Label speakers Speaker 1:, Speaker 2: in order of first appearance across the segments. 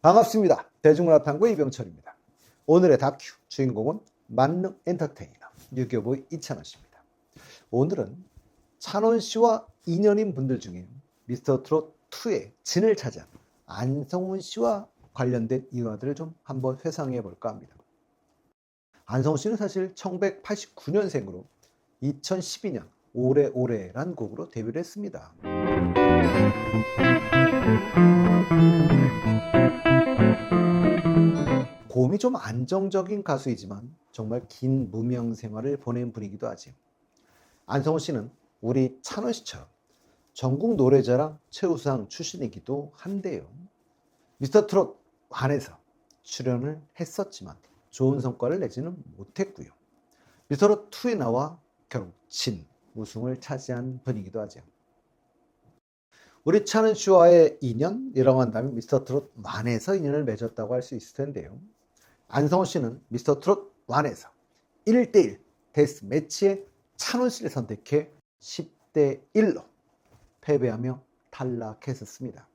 Speaker 1: 반갑습니다. 대중문화탐구 이병철입니다. 오늘의 다큐 주인공은 만능 엔터테이너 유교보이 이찬원 씨입니다. 오늘은 찬원 씨와 인연인 분들 중에 미스터트롯 2의 진을 차지한 안성훈 씨와 관련된 일화들을 좀 한번 회상해 볼까 합니다. 안성훈 씨는 사실 1989년생으로 2012년 오래오래란 곡으로 데뷔를 했습니다. 고음이 좀 안정적인 가수이지만 정말 긴 무명 생활을 보낸 분이기도 하지. 안성훈 씨는 우리 찬원 씨처럼 전국 노래자랑 최우수상 출신이기도 한데요. 미스터트롯 1에서 출연을 했었지만 좋은 성과를 내지는 못했고요. 미스터트롯 2에 나와 결국 진 우승을 차지한 분이기도 하죠. 우리 찬원 씨와의 인연이라고 한다면 미스터트롯 1에서 인연을 맺었다고 할 수 있을 텐데요. 안성훈 씨는 미스터트롯 1에서 1대1 데스 매치에 찬원 씨를 선택해 10대1로 패배하며 탈락했었습니다.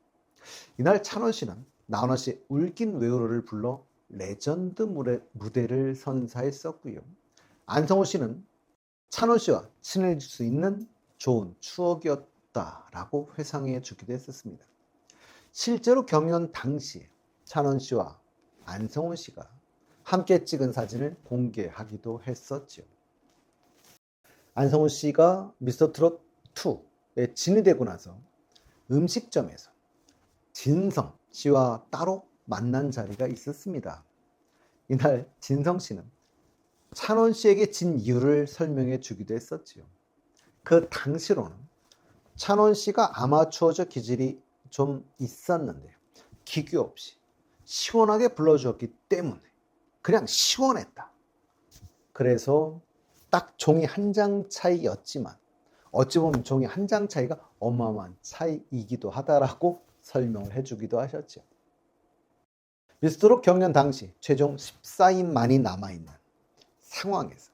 Speaker 1: 이날 찬원 씨는 나훈아 씨의 울긴 외로를 불러 레전드 무대를 선사했었고요. 안성훈 씨는 찬원 씨와 친해질 수 있는 좋은 추억이었다라고 회상해 주기도 했었습니다. 실제로 경연 당시에 찬원 씨와 안성훈 씨가 함께 찍은 사진을 공개하기도 했었죠. 안성훈 씨가 미스터트롯 2에 진이 되고 나서 음식점에서 진성 씨와 따로 만난 자리가 있었습니다. 이날 진성 씨는 찬원 씨에게 진 이유를 설명해 주기도 했었지요. 그 당시로는 찬원 씨가 아마추어적 기질이 좀 있었는데요. 기교 없이 시원하게 불러주었기 때문에 그냥 시원했다. 그래서 딱 종이 한 장 차이였지만 어찌 보면 종이 한 장 차이가 어마어마한 차이이기도 하다라고 설명을 해주기도 하셨죠. 미스터트롯 경연 당시 최종 14인만이 남아있는 상황에서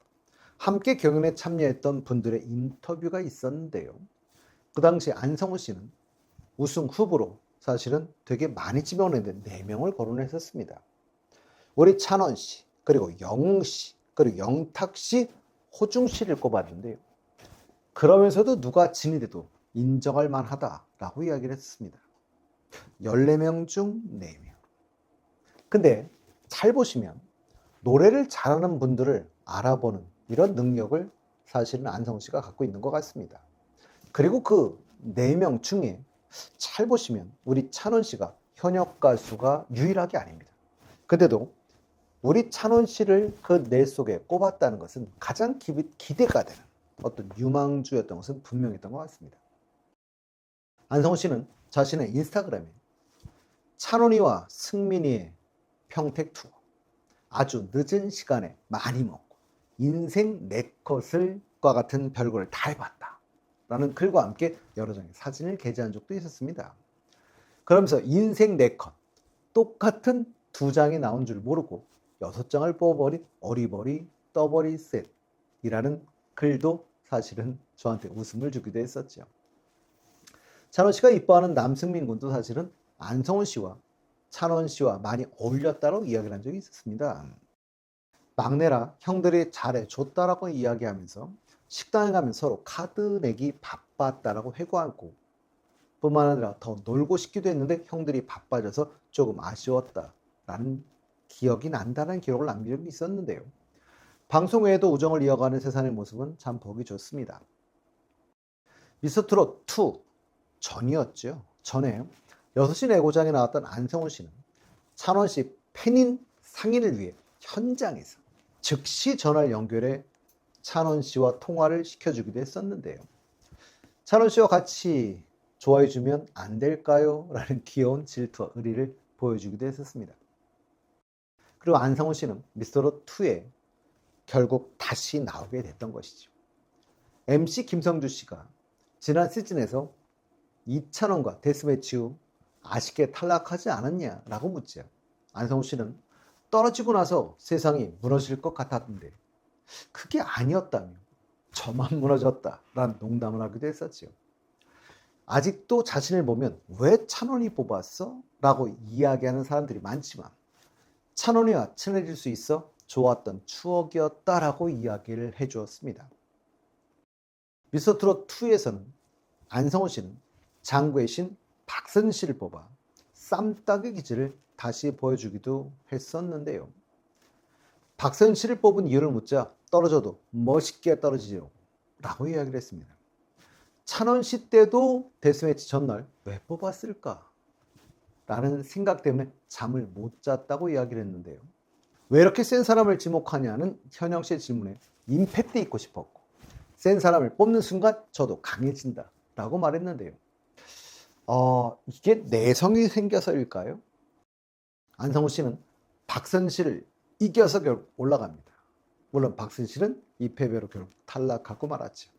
Speaker 1: 함께 경연에 참여했던 분들의 인터뷰가 있었는데요. 그 당시 안성훈 씨는 우승 후보로 사실은 되게 많이 집어냈는데 4명을 거론했었습니다. 우리 찬원 씨, 그리고 영웅 씨, 그리고 영탁 씨, 호중 씨를 꼽았는데요. 그러면서도 누가 진이 돼도 인정할 만하다라고 이야기를 했습니다. 14명 중 4명. 근데 잘 보시면 노래를 잘하는 분들을 알아보는 이런 능력을 사실은 안성훈 씨가 갖고 있는 것 같습니다. 그리고 그 4명 중에 잘 보시면 우리 찬원 씨가 현역 가수가 유일하게 아닙니다. 근데도 우리 찬원 씨를 그 내 속에 꼽았다는 것은 가장 기대가 되는 어떤 유망주였던 것은 분명했던 것 같습니다. 안성훈 씨는 자신의 인스타그램에 찬원이와 승민이의 평택 투어 아주 늦은 시간에 많이 먹고 인생 네컷을과 같은 별거를 다 해봤다 라는 글과 함께 여러 장의 사진을 게재한 적도 있었습니다. 그러면서 인생 네컷 똑같은 2장이 나온 줄 모르고 6장을 뽑아버린 어리버리 떠버리 셋이라는 글도 사실은 저한테 웃음을 주기도 했었죠. 찬원 씨가 이뻐하는 남승민 군도 사실은 안성훈 씨와 찬원 씨와 많이 어울렸다고 이야기를 한 적이 있었습니다. 막내라 형들이 잘해줬다라고 이야기하면서 식당에 가면 서로 카드 내기 바빴다라고 회고하고 뿐만 아니라 더 놀고 싶기도 했는데 형들이 바빠져서 조금 아쉬웠다라는 기억이 난다는 기록을 남긴 적이 있었는데요. 방송 외에도 우정을 이어가는 세상의 모습은 참 보기 좋습니다. 미스터트롯 2 전이었죠. 전에 6시 내고장에 나왔던 안성훈 씨는 찬원 씨 팬인 상인을 위해 현장에서 즉시 전화를 연결해 찬원 씨와 통화를 시켜주기도 했었는데요. 찬원 씨와 같이 좋아해주면 안 될까요? 라는 귀여운 질투와 의리를 보여주기도 했었습니다. 그리고 안성훈 씨는 미스터트롯 2에 결국 다시 나오게 됐던 것이죠. MC 김성주 씨가 지난 시즌에서 이찬원과 데스매치 후 아쉽게 탈락하지 않았냐라고 묻죠. 안성훈 씨는 떨어지고 나서 세상이 무너질 것 같았는데 그게 아니었다며 저만 무너졌다라는 농담을 하기도 했었죠. 아직도 자신을 보면 왜 찬원이 뽑았어? 라고 이야기하는 사람들이 많지만 찬원이와 친해질 수 있어 좋았던 추억이었다라고 이야기를 해주었습니다. 미스터트롯2에서는 안성훈 씨는 장구의 신 박선 씨를 뽑아 쌈딱의 기질을 다시 보여주기도 했었는데요. 박선 씨를 뽑은 이유를 묻자 떨어져도 멋있게 떨어지죠 라고 이야기를 했습니다. 찬원 씨 때도 데스매치 전날 왜 뽑았을까? 라는 생각 때문에 잠을 못 잤다고 이야기를 했는데요. 왜 이렇게 센 사람을 지목하냐는 현영 씨의 질문에 임팩트 있고 싶었고 센 사람을 뽑는 순간 저도 강해진다 라고 말했는데요. 이게 내성이 생겨서일까요? 안성훈 씨는 박선 씨를 이겨서 결국 올라갑니다. 물론 박선 씨는 이 패배로 결국 탈락하고 말았죠.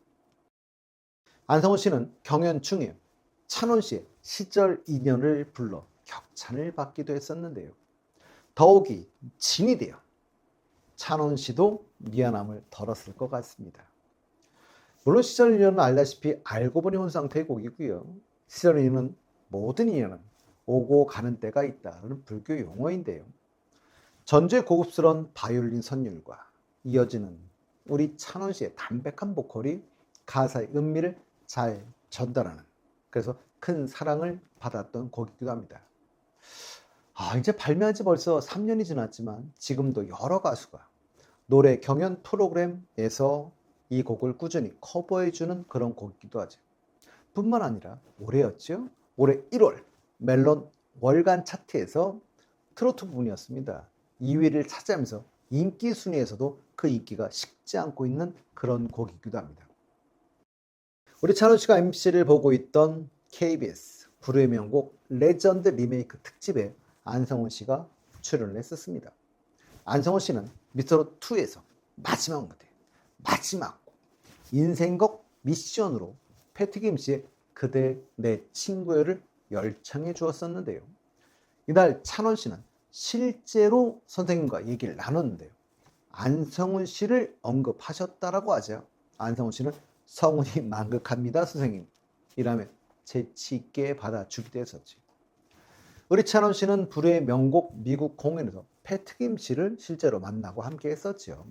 Speaker 1: 안성훈 씨는 경연 중에 찬원 씨의 시절 인연을 불러 격찬을 받기도 했었는데요. 더욱이 진이 되어 찬원 씨도 미안함을 덜었을 것 같습니다. 물론 시절 인연은 알다시피 알고 보니 온 상태의 곡이고요. 시절 인연은 모든 인연은 오고 가는 때가 있다는 불교 용어인데요. 전주의 고급스러운 바이올린 선율과 이어지는 우리 찬원 씨의 담백한 보컬이 가사의 은미를 잘 전달하는, 그래서 큰 사랑을 받았던 곡이기도 합니다. 이제 발매한 지 벌써 3년이 지났지만 지금도 여러 가수가 노래 경연 프로그램에서 이 곡을 꾸준히 커버해주는 그런 곡이기도 하죠. 뿐만 아니라 올해였죠. 올해 1월 멜론 월간 차트에서 트로트 부분이었습니다. 2위를 차지하면서 인기 순위에서도 그 인기가 식지 않고 있는 그런 곡이기도 합니다. 우리 찬원 씨가 MC를 보고 있던 KBS 불후의 명곡 레전드 리메이크 특집에 안성훈 씨가 출연을 했었습니다. 안성훈 씨는 미스터트롯2에서 마지막 무대, 마지막 인생곡 미션으로 패티김 씨의 그대 내 친구여를 열창해 주었었는데요. 이날 찬원 씨는 실제로 선생님과 얘기를 나눴는데요. 안성훈 씨를 언급하셨다라고 하죠. 안성훈 씨는 성훈이 만극합니다 선생님 이라며 재치 있게 받아주기도 했었죠. 우리 찬원 씨는 불후의 명곡 미국 공연에서 패트김 씨를 실제로 만나고 함께 했었죠.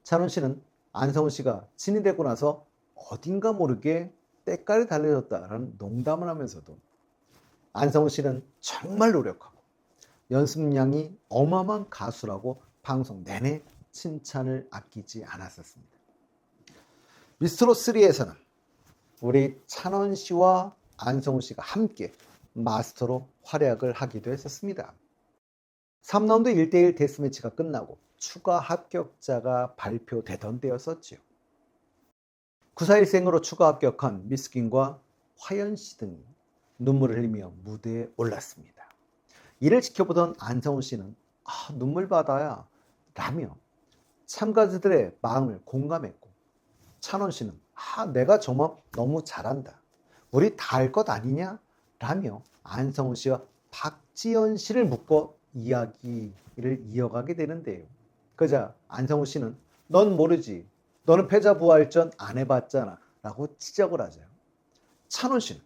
Speaker 1: 찬원 씨는 안성훈 씨가 진이 되고 나서 어딘가 모르게 때깔이 달라졌다라는 농담을 하면서도 안성훈 씨는 정말 노력하고 연습량이 어마어마한 가수라고 방송 내내 칭찬을 아끼지 않았었습니다. 미스터트롯3에서는 우리 찬원 씨와 안성훈 씨가 함께 마스터로 활약을 하기도 했었습니다. 3라운드 1대1 데스매치가 끝나고 추가 합격자가 발표되던 때였었죠. 941생으로 추가 합격한 미스킨과 화연 씨 등이 눈물을 흘리며 무대에 올랐습니다. 이를 지켜보던 안성훈 씨는 눈물 바다야 라며 참가자들의 마음을 공감했고 찬원 씨는 내가 정말 너무 잘한다. 우리 다 할 것 아니냐? 라며 안성훈 씨와 박지연 씨를 묶어 이야기를 이어가게 되는데요. 그러자 안성훈 씨는 넌 모르지. 너는 패자부활전 안 해봤잖아. 라고 지적을 하죠. 찬원 씨는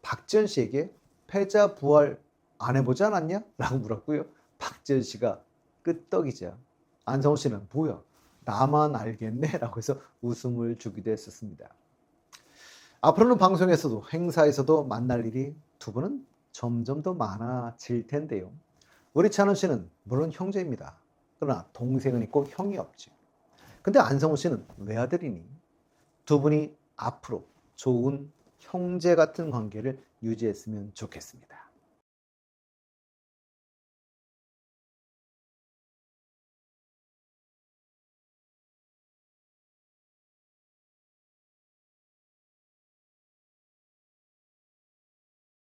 Speaker 1: 박지연 씨에게 패자부활 안 해보지 않았냐? 라고 물었고요. 박지연 씨가 끄떡이자 안성훈 씨는 뭐야? 나만 알겠네? 라고 해서 웃음을 주기도 했었습니다. 앞으로는 방송에서도 행사에서도 만날 일이 두 분은 점점 더 많아질 텐데요. 우리 찬원 씨는 물론 형제입니다. 그러나 동생은 있고 형이 없지. 근데 안성훈 씨는 외아들이니 두 분이 앞으로 좋은 형제 같은 관계를 유지했으면 좋겠습니다.